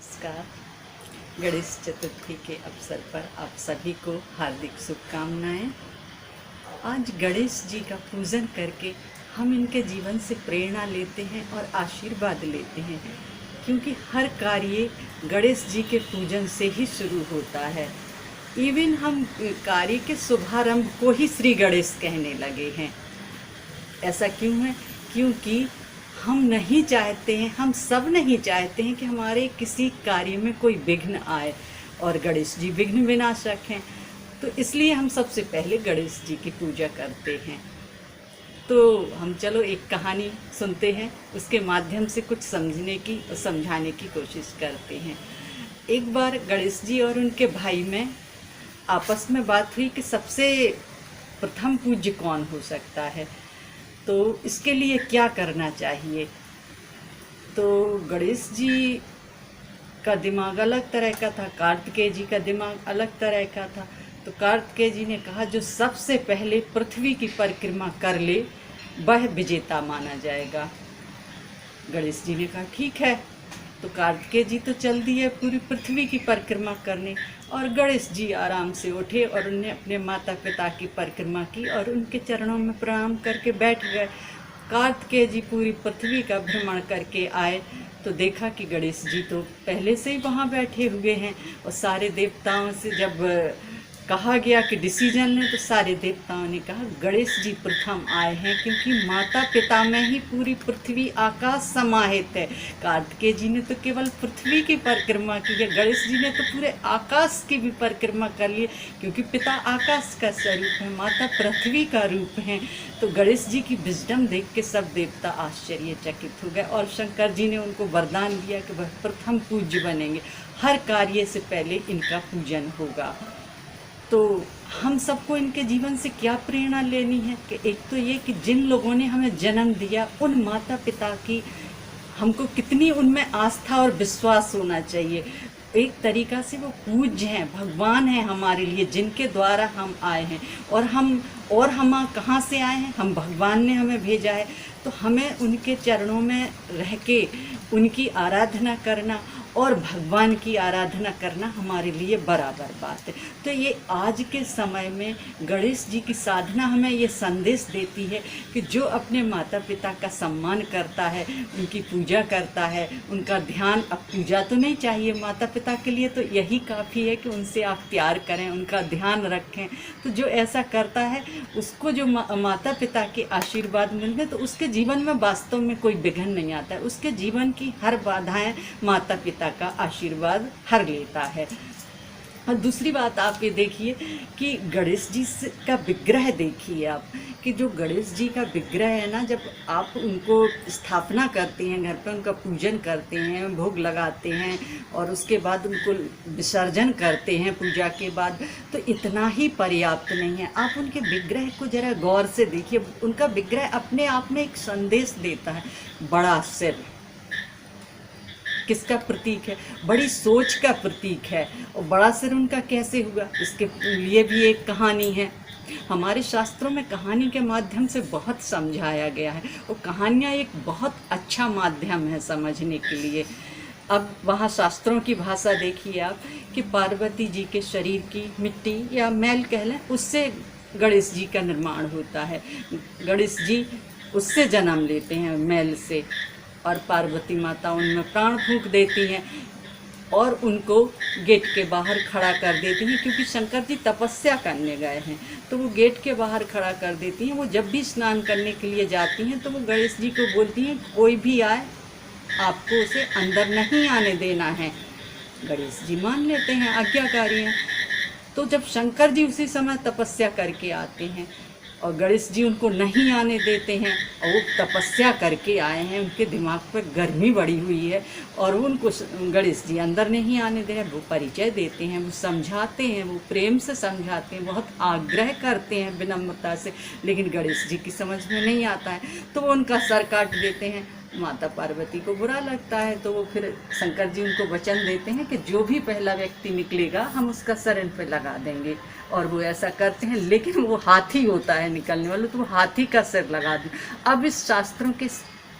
नमस्कार। गणेश चतुर्थी के अवसर पर आप सभी को हार्दिक शुभकामनाएं। आज गणेश जी का पूजन करके हम इनके जीवन से प्रेरणा लेते हैं और आशीर्वाद लेते हैं, क्योंकि हर कार्य गणेश जी के पूजन से ही शुरू होता है। इवन हम कार्य के शुभारंभ को ही श्री गणेश कहने लगे हैं। ऐसा क्यों है? क्योंकि हम नहीं चाहते हैं, हम सब नहीं चाहते हैं कि हमारे किसी कार्य में कोई विघ्न आए, और गणेश जी विघ्न विनाशक हैं। तो इसलिए हम सबसे पहले गणेश जी की पूजा करते हैं। तो हम चलो एक कहानी सुनते हैं, उसके माध्यम से कुछ समझने की और समझाने की कोशिश करते हैं। एक बार गणेश जी और उनके भाई में आपस में बात हुई कि सबसे प्रथम पूज्य कौन हो सकता है, तो इसके लिए क्या करना चाहिए। तो गणेश जी का दिमाग अलग तरह का था, कार्तिकेय जी का दिमाग अलग तरह का था। तो कार्तिकेय जी ने कहा जो सबसे पहले पृथ्वी की परिक्रमा कर ले वह विजेता माना जाएगा। गणेश जी ने कहा ठीक है। तो कार्तिकेय जी तो चल दिए पूरी पृथ्वी की परिक्रमा करने, और गणेश जी आराम से उठे और उन्हें अपने माता पिता की परिक्रमा की और उनके चरणों में प्रणाम करके बैठ गए। कार्तिकेय जी पूरी पृथ्वी का भ्रमण करके आए तो देखा कि गणेश जी तो पहले से ही वहाँ बैठे हुए हैं, और सारे देवताओं से जब कहा गया कि डिसीजन लें तो सारे देवताओं ने कहा गणेश जी प्रथम आए हैं, क्योंकि माता पिता में ही पूरी पृथ्वी आकाश समाहित है। कार्तिकेय जी ने तो केवल पृथ्वी की परिक्रमा की है, गणेश जी ने तो पूरे आकाश की भी परिक्रमा कर ली, क्योंकि पिता आकाश का स्वरूप है, माता पृथ्वी का रूप है। तो गणेश जी की विजडम देख के सब देवता आश्चर्यचकित हो गए, और शंकर जी ने उनको वरदान दिया कि वह प्रथम पूज्य बनेंगे, हर कार्य से पहले इनका पूजन होगा। तो हम सबको इनके जीवन से क्या प्रेरणा लेनी है कि एक तो ये कि जिन लोगों ने हमें जन्म दिया उन माता पिता की हमको कितनी उनमें आस्था और विश्वास होना चाहिए। एक तरीक़ा से वो पूज्य हैं, भगवान हैं हमारे लिए, जिनके द्वारा हम आए हैं। और हम कहाँ से आए हैं? हम भगवान ने हमें भेजा है, तो हमें उनके चरणों में रह के उनकी आराधना करना और भगवान की आराधना करना हमारे लिए बराबर बात है। तो ये आज के समय में गणेश जी की साधना हमें ये संदेश देती है कि जो अपने माता पिता का सम्मान करता है, उनकी पूजा करता है, उनका ध्यान, अब पूजा तो नहीं चाहिए माता पिता के लिए, तो यही काफ़ी है कि उनसे आप प्यार करें, उनका ध्यान रखें। तो जो ऐसा करता है उसको जो माता पिता के आशीर्वाद मिलते हैं, तो उसके जीवन में वास्तव में कोई विघ्न नहीं आता है, उसके जीवन की हर बाधाएं माता पिता का आशीर्वाद हर लेता है। और दूसरी बात आप ये देखिए कि गणेश जी का विग्रह देखिए आप, कि जो गणेश जी का विग्रह है ना, जब आप उनको स्थापना करते हैं घर पे, उनका पूजन करते हैं, भोग लगाते हैं और उसके बाद उनको विसर्जन करते हैं पूजा के बाद, तो इतना ही पर्याप्त नहीं है। आप उनके विग्रह को जरा गौर से देखिए। उनका विग्रह अपने आप में एक संदेश देता है। बड़ा सिर किसका प्रतीक है? बड़ी सोच का प्रतीक है। और बड़ा सिर उनका कैसे हुआ, इसके लिए भी एक कहानी है। हमारे शास्त्रों में कहानी के माध्यम से बहुत समझाया गया है, और कहानियाँ एक बहुत अच्छा माध्यम है समझने के लिए। अब वहाँ शास्त्रों की भाषा देखिए आप, कि पार्वती जी के शरीर की मिट्टी या मैल कह लें, उससे गणेश जी का निर्माण होता है। गणेश जी उससे जन्म लेते हैं, मैल से, और पार्वती माता उनमें प्राण फूंक देती हैं और उनको गेट के बाहर खड़ा कर देती हैं, क्योंकि शंकर जी तपस्या करने गए हैं, तो वो गेट के बाहर खड़ा कर देती हैं। वो जब भी स्नान करने के लिए जाती हैं तो वो गणेश जी को बोलती हैं कोई भी आए आपको उसे अंदर नहीं आने देना है। गणेश जी मान लेते हैं, आज्ञाकारी हैं। तो जब शंकर जी उसी समय तपस्या करके आते हैं और गणेश जी उनको नहीं आने देते हैं, और वो तपस्या करके आए हैं, उनके दिमाग पर गर्मी बढ़ी हुई है और उनको गणेश जी अंदर नहीं आने दे रहे। वो परिचय देते हैं, वो समझाते हैं, वो प्रेम से समझाते हैं, बहुत आग्रह करते हैं विनम्रता से, लेकिन गणेश जी की समझ में नहीं आता है, तो वो उनका सर काट देते हैं। माता पार्वती को बुरा लगता है, तो वो फिर शंकर जी उनको वचन देते हैं कि जो भी पहला व्यक्ति निकलेगा हम उसका सर इन पर लगा देंगे, और वो ऐसा करते हैं। लेकिन वो हाथी होता है निकलने वाला, तो वो हाथी का सिर लगा दें। अब इस शास्त्रों के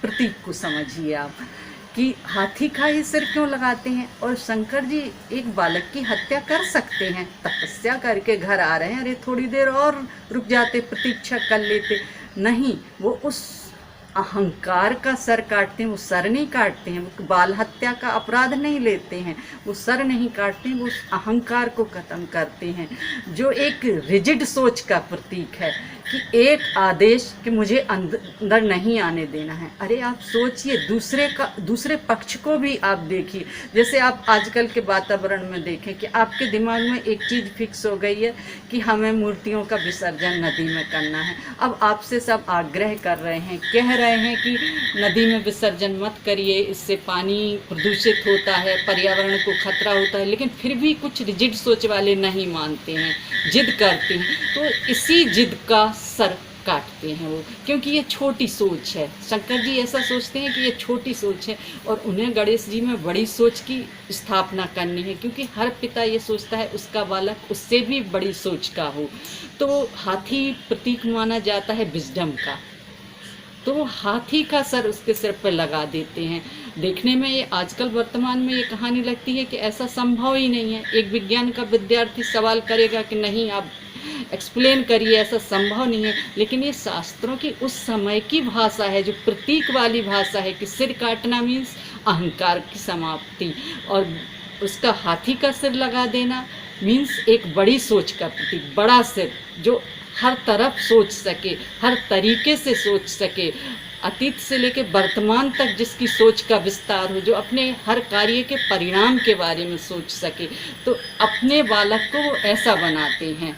प्रतीक को समझिए आप, कि हाथी का ही सिर क्यों लगाते हैं। और शंकर जी एक बालक की हत्या कर सकते हैं, तपस्या करके घर आ रहे हैं, अरे थोड़ी देर और रुक जाते, प्रतीक्षा कर लेते, नहीं, वो उस अहंकार का सर काटते हैं। वो सर नहीं काटते हैं, वो बाल हत्या का अपराध नहीं लेते हैं, वो सर नहीं काटते हैं, वो उस अहंकार को खत्म करते हैं जो एक रिजिड सोच का प्रतीक है कि एक आदेश कि मुझे अंदर नहीं आने देना है। अरे आप सोचिए, दूसरे पक्ष को भी आप देखिए। जैसे आप आजकल के वातावरण में देखें कि आपके दिमाग में एक चीज़ फिक्स हो गई है कि हमें मूर्तियों का विसर्जन नदी में करना है। अब आपसे सब आग्रह कर रहे हैं, कह रहे हैं कि नदी में विसर्जन मत करिए, इससे पानी प्रदूषित होता है, पर्यावरण को खतरा होता है, लेकिन फिर भी कुछ रिजिड सोच वाले नहीं मानते हैं, जिद करते हैं। तो इसी जिद का सर काटते हैं वो, क्योंकि ये छोटी सोच है। शंकर जी ऐसा सोचते हैं कि ये छोटी सोच है और उन्हें गणेश जी में बड़ी सोच की स्थापना करनी है, क्योंकि हर पिता ये सोचता है उसका बालक उससे भी बड़ी सोच का हो। तो हाथी प्रतीक माना जाता है विजडम का, तो वो हाथी का सर उसके सिर पर लगा देते हैं। देखने में ये आजकल वर्तमान में ये कहानी लगती है कि ऐसा संभव ही नहीं है। एक विज्ञान का विद्यार्थी सवाल करेगा कि नहीं आप एक्सप्लेन करिए, ऐसा संभव नहीं है, लेकिन ये शास्त्रों की उस समय की भाषा है जो प्रतीक वाली भाषा है कि सिर काटना मीन्स अहंकार की समाप्ति, और उसका हाथी का सिर लगा देना मीन्स एक बड़ी सोच का प्रतीक, बड़ा सिर जो हर तरफ सोच सके, हर तरीके से सोच सके, अतीत से लेकर वर्तमान तक जिसकी सोच का विस्तार हो, जो अपने हर कार्य के परिणाम के बारे में सोच सके। तो अपने बालक को वो ऐसा बनाते हैं,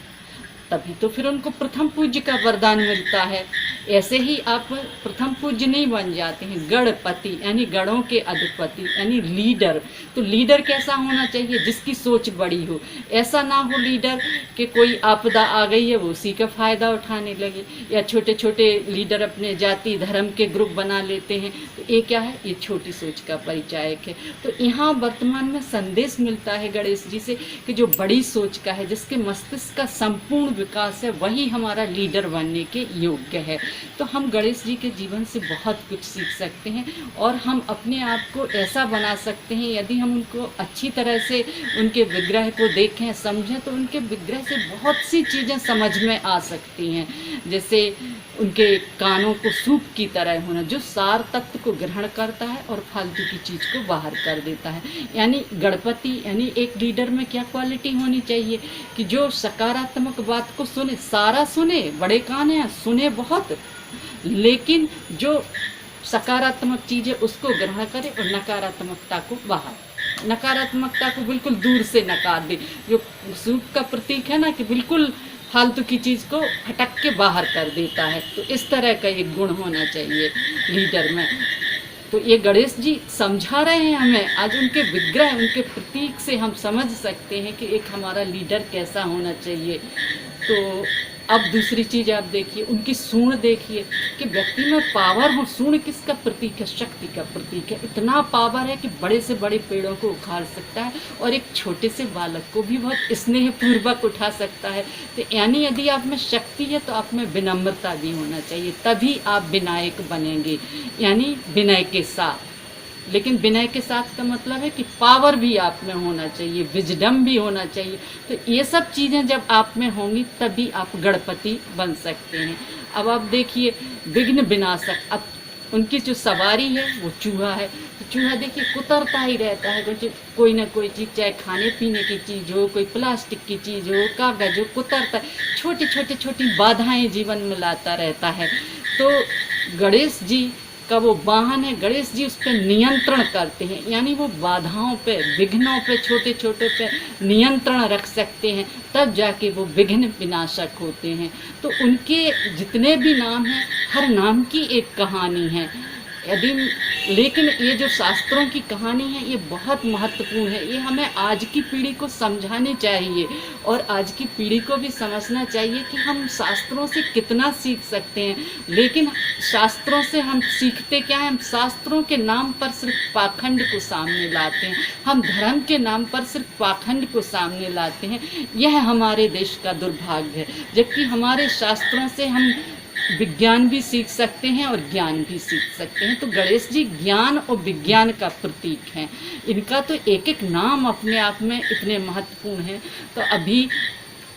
तभी तो फिर उनको प्रथम पूज्य का वरदान मिलता है। ऐसे ही आप प्रथम पूज्य नहीं बन जाते हैं, गणपति यानी गणों के अधिपति यानी लीडर। तो लीडर कैसा होना चाहिए? जिसकी सोच बड़ी हो। ऐसा ना हो लीडर कि कोई आपदा आ गई है वो उसी का फ़ायदा उठाने लगे, या छोटे छोटे लीडर अपने जाति धर्म के ग्रुप बना लेते हैं। तो ये क्या है? ये छोटी सोच का परिचायक है। तो यहाँ वर्तमान में संदेश मिलता है गणेश जी से कि जो बड़ी सोच का है, जिसके मस्तिष्क का संपूर्ण विकास है, वही हमारा लीडर बनने के योग्य है। तो हम गणेश जी के जीवन से बहुत कुछ सीख सकते हैं और हम अपने आप को ऐसा बना सकते हैं। यदि हम उनको अच्छी तरह से उनके विग्रह को देखें, समझें, तो उनके विग्रह से बहुत सी चीज़ें समझ में आ सकती हैं। जैसे उनके कानों को सूप की तरह होना, जो सार तत्व को ग्रहण करता है और फालतू की चीज़ को बाहर कर देता है। यानी गणपति यानी एक लीडर में क्या क्वालिटी होनी चाहिए कि जो सकारात्मक बात को सुने, सारा सुने, बड़े कान हैं, सुने बहुत, लेकिन जो सकारात्मक चीज़ है उसको ग्रहण करे और नकारात्मकता को बाहर, नकारात्मकता को बिल्कुल दूर से नकार दे। जो सूप का प्रतीक है ना कि बिल्कुल फालतू की चीज़ को हटक के बाहर कर देता है। तो इस तरह का एक गुण होना चाहिए लीडर में। तो ये गणेश जी समझा रहे हैं हमें, आज उनके विग्रह, उनके प्रतीक से हम समझ सकते हैं कि एक हमारा लीडर कैसा होना चाहिए। तो अब दूसरी चीज़ आप देखिए, उनकी सूंड देखिए कि व्यक्ति में पावर हो। सूंड किसका प्रतीक है? शक्ति का प्रतीक है। इतना पावर है कि बड़े से बड़े पेड़ों को उखाड़ सकता है और एक छोटे से बालक को भी बहुत स्नेहपूर्वक उठा सकता है। तो यानी यदि आप में शक्ति है तो आप में विनम्रता भी होना चाहिए, तभी आप विनायक बनेंगे, यानी विनय के साथ। लेकिन विनय के साथ का मतलब है कि पावर भी आप में होना चाहिए, विजडम भी होना चाहिए। तो ये सब चीज़ें जब आप में होंगी तभी आप गणपति बन सकते हैं। अब आप देखिए विघ्न विनाशक, अब उनकी जो सवारी है वो चूहा है। तो चूहा देखिए कुतरता ही रहता है, कोई ना कोई चीज़, चाहे खाने पीने की चीज़ हो, कोई प्लास्टिक की चीज़ हो, कागज हो, कुतरता है। छोटी बाधाएं जीवन में लाता रहता है। तो गणेश जी का वो वाहन है, गणेश जी उस पर नियंत्रण करते हैं, यानी वो बाधाओं पे, विघ्नों पे, छोटे छोटे पे नियंत्रण रख सकते हैं, तब जाके वो विघ्न विनाशक होते हैं। तो उनके जितने भी नाम हैं, हर नाम की एक कहानी है। यदि लेकिन ये जो शास्त्रों की कहानी है ये बहुत महत्वपूर्ण है, ये हमें आज की पीढ़ी को समझानी चाहिए और आज की पीढ़ी को भी समझना चाहिए कि हम शास्त्रों से कितना सीख सकते हैं। लेकिन शास्त्रों से हम सीखते क्या है? हम शास्त्रों के नाम पर सिर्फ पाखंड को सामने लाते हैं, हम धर्म के नाम पर सिर्फ पाखंड को सामने लाते हैं। यह हमारे देश का दुर्भाग्य है। जबकि हमारे शास्त्रों से हम विज्ञान भी सीख सकते हैं और ज्ञान भी सीख सकते हैं। तो गणेश जी ज्ञान और विज्ञान का प्रतीक हैं। इनका तो एक एक नाम अपने आप में इतने महत्वपूर्ण है। तो अभी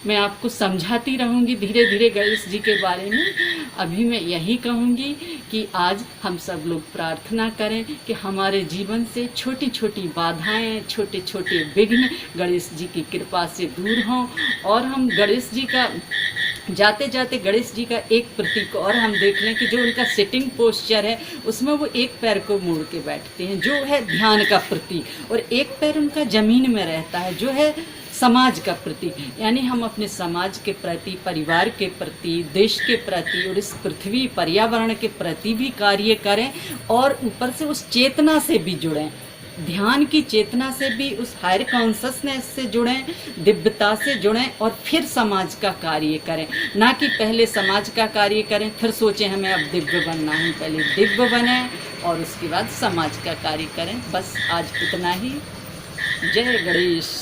मैं आपको समझाती रहूँगी धीरे धीरे गणेश जी के बारे में। अभी मैं यही कहूँगी कि आज हम सब लोग प्रार्थना करें कि हमारे जीवन से छोटी छोटी बाधाएं, छोटे छोटे विघ्न गणेश जी की कृपा से दूर हों, और हम गणेश जी का जाते जाते गणेश जी का एक प्रतीक और हम देख लें कि जो उनका सिटिंग पोस्चर है उसमें वो एक पैर को मोड़ के बैठते हैं, जो है ध्यान का प्रतीक, और एक पैर उनका ज़मीन में रहता है, जो है समाज का प्रतीक। यानी हम अपने समाज के प्रति, परिवार के प्रति, देश के प्रति और इस पृथ्वी पर्यावरण के प्रति भी कार्य करें, और ऊपर से उस चेतना से भी जुड़ें, ध्यान की चेतना से भी, उस हायर कॉन्शसनेस से जुड़ें, दिव्यता से जुड़ें, और फिर समाज का कार्य करें। ना कि पहले समाज का कार्य करें फिर सोचें हमें अब दिव्य बनना है। पहले दिव्य बने और उसके बाद समाज का कार्य करें। बस आज इतना ही। जय गणेश।